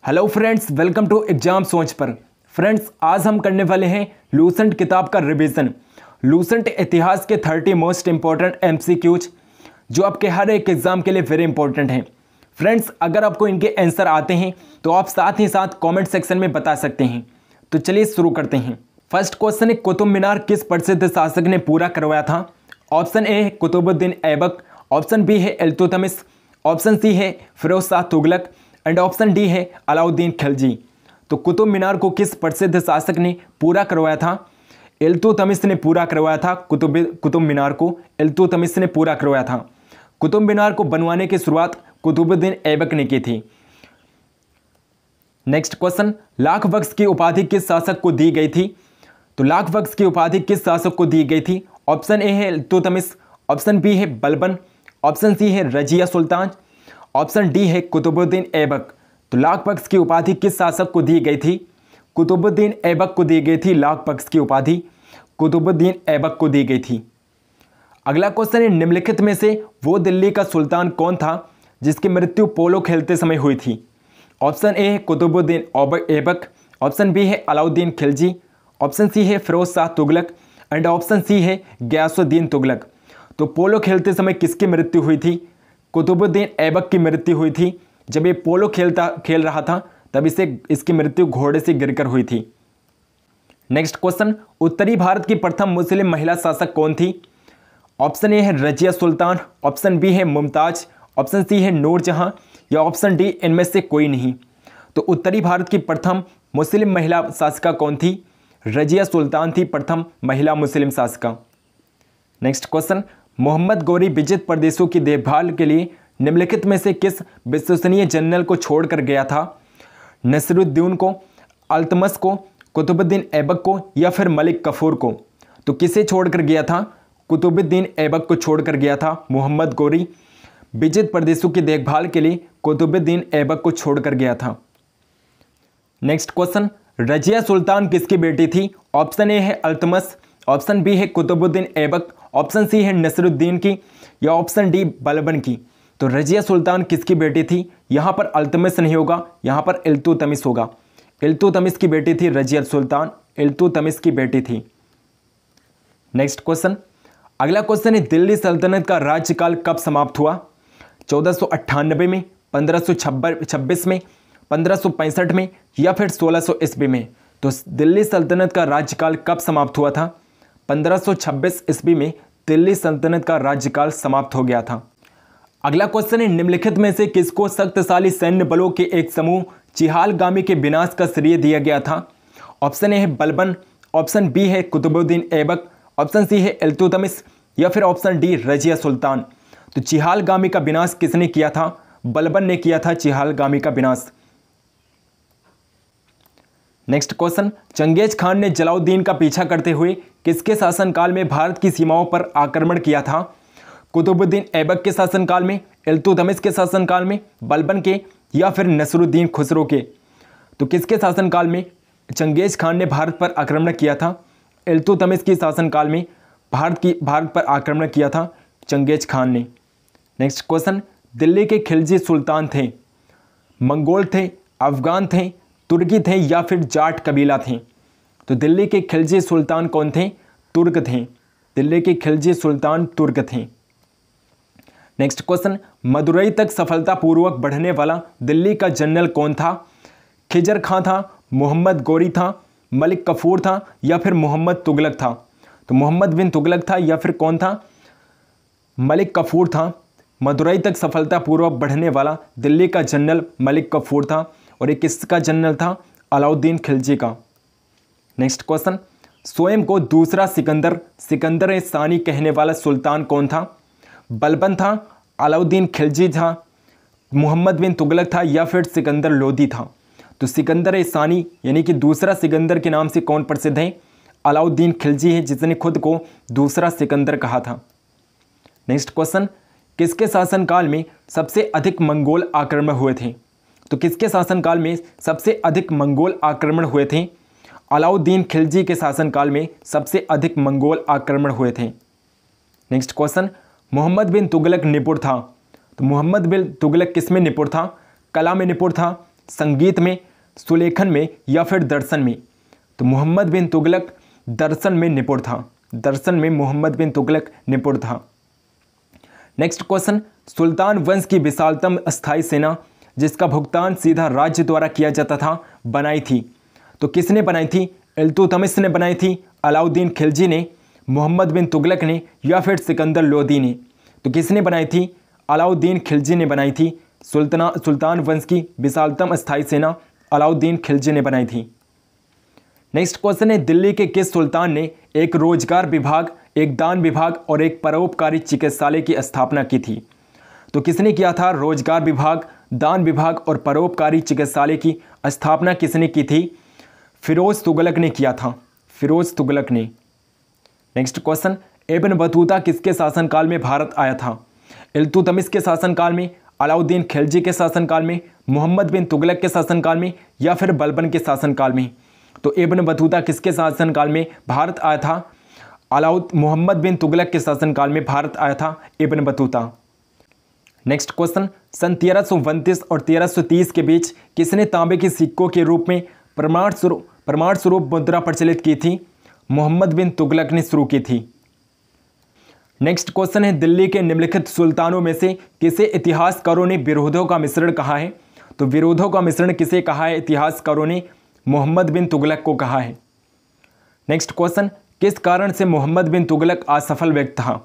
Hello friends, welcome to exam सोच पर। Friends, आज हम करने वाले हैं लूसेंट किताब का रिवीजन। लूसेंट इतिहास के 30 मोस्ट इंपॉर्टेंट एमसीक्यूज जो आपके हर एक एग्जाम के लिए वेरी इंपॉर्टेंट हैं। फ्रेंड्स, अगर आपको इनके आंसर आते हैं तो आप साथ ही साथ कमेंट सेक्शन में बता सकते हैं। तो चलिए शुरू करते हैं। फर्स्ट क्वेश्चन है, कुतुब मीनार किस प्रसिद्ध शासक ने पूरा करवाया था? ऑप्शन ए है कुतुबुद्दीन ऐबक, ऑप्शन बी है इल्तुतमिश, ऑप्शन सी है Firoz Shah Tughlaq and option D है अलाउद्दीन खिलजी। तो कुतुब मीनार को किस प्रसिद्ध शासक ने पूरा करवाया था? इल्तुतमिश ने पूरा करवाया था। कुतुब मीनार को इल्तुतमिश ने पूरा करवाया था। कुतुब मीनार को बनवाने की शुरुआत कुतुबुद्दीन ऐबक ने की थी। नेक्स्ट क्वेश्चन, लाख बख्श की उपाधि किस शासक को दी गई थी? तो लाख बख्श की उपाधि किस शासक को दी गई थी? ऑप्शन ए है इल्तुतमिश, ऑप्शन बी है बलबन, ऑप्शन सी है रजिया सुल्तान, ऑप्शन डी है कुतुबुद्दीन ऐबक। तो लाख बख्श की उपाधि किस शासक को दी गई थी? कुतुबुद्दीन ऐबक को दी गई थी। लाख बख्श की उपाधि कुतुबुद्दीन ऐबक को दी गई थी। अगला क्वेश्चन है, निम्नलिखित में से वो दिल्ली का सुल्तान कौन था जिसकी मृत्यु पोलो खेलते समय हुई थी? ऑप्शन ए है कुतुबुद्दीन ऐबक, ऑप्शन बी है अलाउद्दीन खिलजी, ऑप्शन सी है Firoz Shah Tughlaq and option C है गयासुद्दीन तुगलक। तो पोलो खेलते समय किसकी मृत्यु हुई थी? कुतुबुद्दीन ऐबक की मृत्यु हुई थी। जब ये पोलो खेल रहा था तब इसकी मृत्यु घोड़े से गिरकर हुई थी। नेक्स्ट क्वेश्चन, उत्तरी भारत की प्रथम मुस्लिम महिला शासक कौन थी? ऑप्शन ए है रजिया सुल्तान, ऑप्शन बी है मुमताज, ऑप्शन सी है नूरजहां या ऑप्शन डी इनमें से कोई नहीं। तो उत्तरी भारत की प्रथम मुस्लिम महिला शासिका कौन थी? रजिया सुल्तान थी प्रथम महिला मुस्लिम शासिका। नेक्स्ट क्वेश्चन, मोहम्मद गौरी विजित प्रदेशों की देखभाल के लिए निम्नलिखित में से किस विश्वसनीय जनरल को छोड़कर गया था? नसरुद्दीन को, अल्तमश को, कुतुबुद्दीन ऐबक को या फिर मलिक कफूर को? तो किसे छोड़कर गया था? कुतुबुद्दीन ऐबक को छोड़कर गया था मोहम्मद गौरी। विजित प्रदेशों की देखभाल के लिए कुतुबुद्दीन ऐबक को छोड़कर गया था। नेक्स्ट क्वेश्चन, रजिया सुल्तान किसकी बेटी थी? ऑप्शन ए है अल्तमश, ऑप्शन बी है कुतुबुद्दीन ऐबक, ऑप्शन सी है नसरुद्दीन की या ऑप्शन डी बलबन की। तो रजिया सुल्तान किसकी बेटी थी? यहाँ पर अल्तमश नहीं होगा, यहाँ पर इल्तुतमिश होगा। इल्तुतमिश की बेटी थी रजिया सुल्तान, इल्तुतमिश की बेटी थी। नेक्स्ट क्वेश्चन, अगला क्वेश्चन है, दिल्ली सल्तनत का राज्यकाल कब समाप्त हुआ? 1498 में, 1526 में, 1565 में या फिर 1600 ईस्वी में? तो दिल्ली सल्तनत का राज्यकाल कब समाप्त हुआ था? 1526 ईस्वी में दिल्ली सल्तनत का राज्यकाल समाप्त हो गया था। अगला क्वेश्चन है, निम्नलिखित में से किसको शक्तिशाली सैन्य बलों के एक समूह चिहालगामी के विनाश का श्रेय दिया गया था? ऑप्शन ए है बलबन, ऑप्शन बी है कुतुबुद्दीन ऐबक, ऑप्शन सी है इल्तुतमिश या फिर ऑप्शन डी रजिया सुल्तान। तो चिहालगामी का विनाश किसने किया था? बलबन ने किया था चिहालगामी का विनाश। नेक्स्ट क्वेश्चन, चंगेज खान ने जलालुद्दीन का पीछा करते हुए किसके शासनकाल में भारत की सीमाओं पर आक्रमण किया था? कुतुबुद्दीन ऐबक के शासनकाल में, इल्तुतमिश के शासनकाल में, बलबन के या फिर नसरुद्दीन खुसरो के? तो किसके शासनकाल में चंगेज खान ने भारत पर आक्रमण किया था? इल्तुतमिश के शासनकाल में भारत पर आक्रमण किया था चंगेज खान ने। नेक्स्ट क्वेश्चन, दिल्ली के खिलजी सुल्तान थे, मंगोल थे, अफगान थे, तुर्की थे या फिर जाट कबीला थे? तो दिल्ली के खिलजी सुल्तान कौन थे? तुर्क थे। दिल्ली के खिलजी सुल्तान तुर्क थे। नेक्स्ट क्वेश्चन, मदुरई तक सफलतापूर्वक बढ़ने वाला दिल्ली का जनरल कौन था? खिजर खां था, मोहम्मद गौरी था, मलिक कफूर था या फिर मोहम्मद तुगलक था? तो मोहम्मद बिन तुगलक था या फिर कौन था? मलिक कफूर था। मदुरई तक सफलतापूर्वक बढ़ने वाला दिल्ली का जनरल मलिक कफूर था और ये किसका जनरल था? अलाउद्दीन खिलजी का। नेक्स्ट क्वेश्चन, स्वयं को दूसरा सिकंदर सानी कहने वाला सुल्तान कौन था? बलबन था, अलाउद्दीन खिलजी था, मोहम्मद बिन तुगलक था या फिर सिकंदर लोदी था? तो सिकंदर सानी यानी कि दूसरा सिकंदर के नाम से कौन प्रसिद्ध है? अलाउद्दीन खिलजी है, जिसने खुद को दूसरा सिकंदर कहा था। नेक्स्ट क्वेश्चन, किसके शासनकाल में सबसे अधिक मंगोल आक्रमण हुए थे? तो किसके शासनकाल में सबसे अधिक मंगोल आक्रमण हुए थे? अलाउद्दीन खिलजी के शासनकाल में सबसे अधिक मंगोल आक्रमण हुए थे। नेक्स्ट क्वेश्चन, मोहम्मद बिन तुगलक निपुण था, तो मोहम्मद बिन तुगलक किस में निपुण था? कला में निपुण था, संगीत में, सुलेखन में या फिर दर्शन में? तो मोहम्मद बिन तुगलक दर्शन में निपुण था। दर्शन में मोहम्मद बिन तुगलक निपुण था। नेक्स्ट क्वेश्चन, सुल्तान वंश की विशालतम अस्थायी सेना जिसका भुगतान सीधा राज्य द्वारा किया जाता था बनाई थी? तो किसने बनाई थी? इल्तुतमिश ने बनाई थी, अलाउद्दीन खिलजी ने, मोहम्मद बिन तुगलक ने या फिर सिकंदर लोदी ने? तो किसने बनाई थी? अलाउद्दीन खिलजी ने बनाई थी। सुल्तान वंश की विशालतम अस्थायी सेना अलाउद्दीन खिलजी ने बनाई थी। नेक्स्ट क्वेश्चन है, दिल्ली के किस सुल्तान ने एक रोजगार विभाग, एक दान विभाग और एक परोपकारी चिकित्सालय की स्थापना की थी? तो किसने किया था? रोजगार विभाग, दान विभाग और परोपकारी चिकित्सालय की स्थापना किसने की थी? फिरोज तुगलक ने किया था। फिरोज तुगलक ने। नेक्स्ट क्वेश्चन, इब्न बतूता किसके शासनकाल में भारत आया था? इल्तुतमिश के शासनकाल में, अलाउद्दीन खिलजी के शासनकाल में, मोहम्मद बिन तुगलक के शासनकाल में या फिर बलबन के शासनकाल में? तो इब्न बतूता किसके शासनकाल में भारत आया था? मोहम्मद बिन तुगलक के शासनकाल में भारत आया था इब्न बतूता। नेक्स्ट क्वेश्चन, सन 1329 और 1330 के बीच किसने तांबे के सिक्कों के रूप में प्रमाण स्वरूप मुद्रा प्रचलित की थी? मोहम्मद बिन तुगलक ने शुरू की थी। नेक्स्ट क्वेश्चन है, दिल्ली के निम्नलिखित सुल्तानों में से किसे इतिहासकारों ने विरोधों का मिश्रण कहा है? तो विरोधों का मिश्रण किसे कहा है इतिहासकारों ने? मोहम्मद बिन तुगलक को कहा है। नेक्स्ट क्वेश्चन, किस कारण से मोहम्मद बिन तुगलक असफल व्यक्ति था?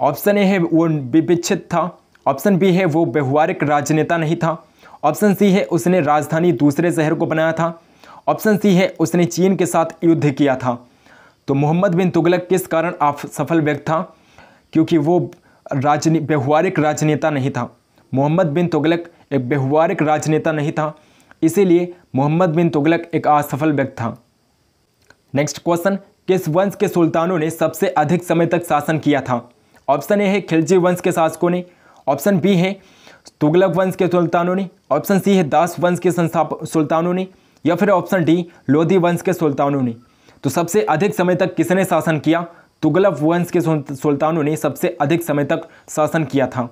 ऑप्शन ए है वो विपक्षित था, ऑप्शन बी है वो व्यवहारिक राजनेता नहीं था, ऑप्शन सी है उसने राजधानी दूसरे शहर को बनाया था, ऑप्शन सी है उसने चीन के साथ युद्ध किया था। तो मोहम्मद बिन तुगलक किस कारण असफल व्यक्ति था? क्योंकि वो व्यवहारिक राजनेता नहीं था। मोहम्मद बिन तुगलक एक व्यवहारिक राजनेता नहीं था, इसीलिए मोहम्मद बिन तुगलक एक असफल व्यक्ति था। नेक्स्ट क्वेश्चन, किस वंश के सुल्तानों ने सबसे अधिक समय तक शासन किया था? ऑप्शन ए है खिलजी वंश के शासकों ने, ऑप्शन बी है तुगलक वंश के सुल्तानों ने, ऑप्शन सी है दास वंश के सुल्तानों ने या फिर ऑप्शन डी लोधी वंश के सुल्तानों ने? तो सबसे अधिक समय तक किसने शासन किया? तुगलक वंश के सुल्तानों ने सबसे अधिक समय तक शासन किया था।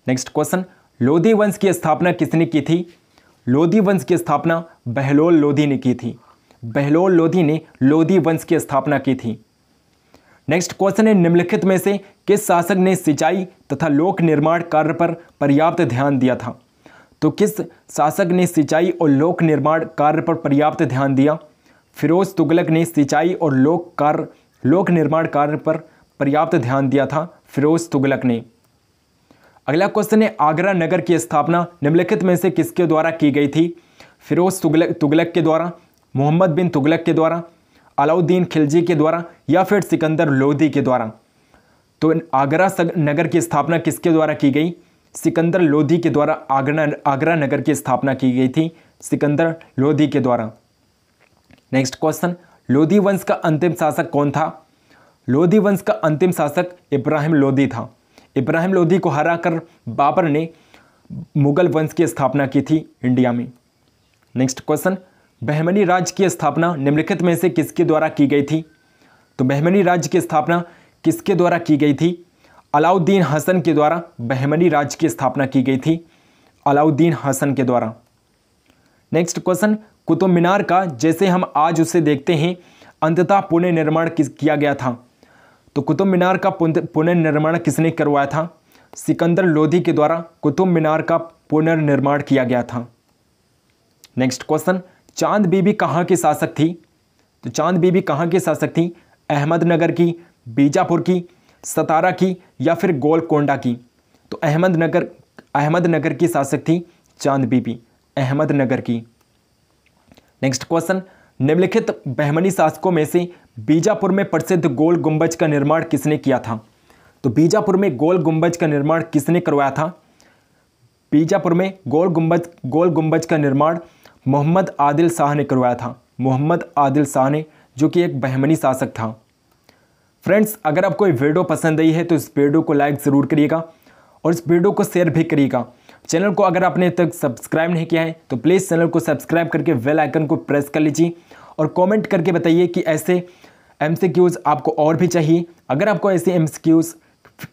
नेक्स्ट क्वेश्चन, लोधी वंश की स्थापना किसने की थी? लोधी वंश की स्थापना बहलोल लोधी ने की थी। बहलोल लोधी ने लोधी वंश की स्थापना की थी। नेक्स्ट क्वेश्चन है, निम्नलिखित में से किस शासक ने सिंचाई तथा लोक निर्माण कार्य पर पर्याप्त ध्यान दिया था? तो किस शासक ने सिंचाई और लोक निर्माण कार्य पर पर्याप्त ध्यान दिया? फिरोज तुगलक ने सिंचाई और लोक निर्माण कार्य पर पर्याप्त ध्यान दिया था, फिरोज तुगलक ने। अगला क्वेश्चन है, आगरा नगर की स्थापना निम्नलिखित में से किसके द्वारा की गई थी? फिरोज तुगलक के द्वारा, मोहम्मद बिन तुगलक के द्वारा, अलाउद्दीन खिलजी के द्वारा या फिर सिकंदर लोदी के द्वारा? तो आगरा नगर की स्थापना किसके द्वारा की गई? सिकंदर लोदी के द्वारा आगरा नगर की स्थापना की गई थी, सिकंदर लोदी के द्वारा। नेक्स्ट क्वेश्चन, लोदी वंश का अंतिम शासक कौन था? लोदी वंश का अंतिम शासक इब्राहिम लोदी था। इब्राहिम लोदी को हराकर बाबर ने मुगल वंश की स्थापना की थी इंडिया में। नेक्स्ट क्वेश्चन, बहमनी राज्य की स्थापना निम्नलिखित में से किसके द्वारा की गई थी? तो बहमनी राज्य की स्थापना किसके द्वारा की गई थी? अलाउद्दीन हसन के द्वारा बहमनी राज्य की स्थापना की गई थी, अलाउद्दीन हसन के द्वारा। नेक्स्ट क्वेश्चन, कुतुब मीनार का जैसे हम आज उसे देखते हैं अंततः पुनर्निर्माण किया गया था? तो कुतुब मीनार का पुनर्निर्माण किसने करवाया था? सिकंदर लोदी के द्वारा कुतुब मीनार का पुनर्निर्माण किया गया था। नेक्स्ट क्वेश्चन, चांद बीबी कहाँ की शासक थी? तो चांद बीबी कहाँ की शासक थी? अहमदनगर की, बीजापुर की, सतारा की या फिर गोलकोंडा की? तो अहमदनगर की शासक थी चांद बीबी, अहमदनगर की। नेक्स्ट क्वेश्चन, निम्नलिखित बहमनी शासकों में से बीजापुर में प्रसिद्ध गोल गुंबज का निर्माण किसने किया था? तो बीजापुर में गोल गुंबज का निर्माण किसने करवाया था? बीजापुर में गोल गुंबज का निर्माण मोहम्मद आदिल शाह ने करवाया था, मोहम्मद आदिल शाह ने, जो कि एक बहमनी शासक था। फ्रेंड्स, अगर आपको ये वीडियो पसंद आई है तो इस वीडियो को लाइक ज़रूर करिएगा और इस वीडियो को शेयर भी करिएगा। चैनल को अगर आपने तक सब्सक्राइब नहीं किया है तो प्लीज़ चैनल को सब्सक्राइब करके बेल आइकन को प्रेस कर लीजिए और कमेंट करके बताइए कि ऐसे MCQs आपको और भी चाहिए। अगर आपको ऐसे MCQs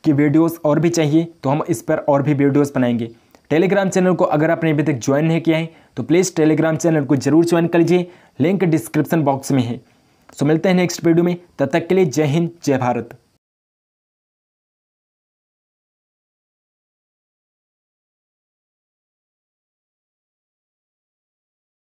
की वीडियोस और भी चाहिए तो हम इस पर और भी वीडियोस बनाएंगे। टेलीग्राम चैनल को अगर आपने अभी तक ज्वाइन नहीं किया है तो प्लीज़ टेलीग्राम चैनल को जरूर ज्वाइन कर लीजिए, लिंक डिस्क्रिप्शन बॉक्स में है। सो मिलते हैं नेक्स्ट वीडियो में, तब तक के लिए जय हिंद जय भारत।